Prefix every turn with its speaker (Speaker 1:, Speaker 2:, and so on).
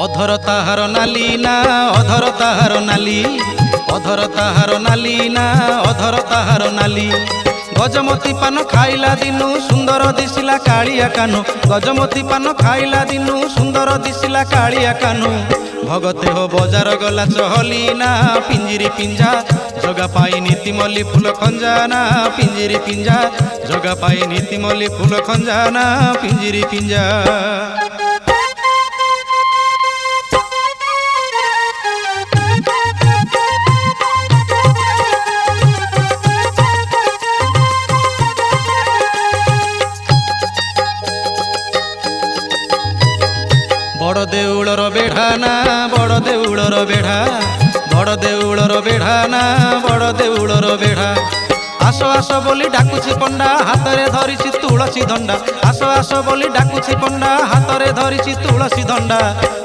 Speaker 1: অধর তাহার নালি না অধর তাহার নালি, অধর তাহার নালি না অধর তাহার নালি। গজমতি পান খাইলা দিনু সুন্দর দিশিলা কাଳିଆ কানু, গজমতি পান খাইলা দিনু সুন্দর দিশিলা কাଳିଆ কানু। ভগতে হো বজার গলা চহলি না পিঞ্জিরি পিঞ্জা, জগা পাই নীতিমল্লি ফুল খঞ্জা না পিঞ্জিরি পিঞ্জা, জগা পাই নীতিমল্লি ফুল খঞ্জা না পিঞ্জিরি পিঞ্জা। বড় দেউলর বেঢ়া না বড় দেউলর বেঢ়া, বড় দেউলর বেঢ়া না বড় দেউলর বেঢ়া। আস আস বলি ডাকুছি পণ্ডা হাতরে ধরিছি তুলসী দণ্ডা, আস আস বলি ডাকুছি পণ্ডা হাতরে ধরিছি তুলসী দণ্ডা।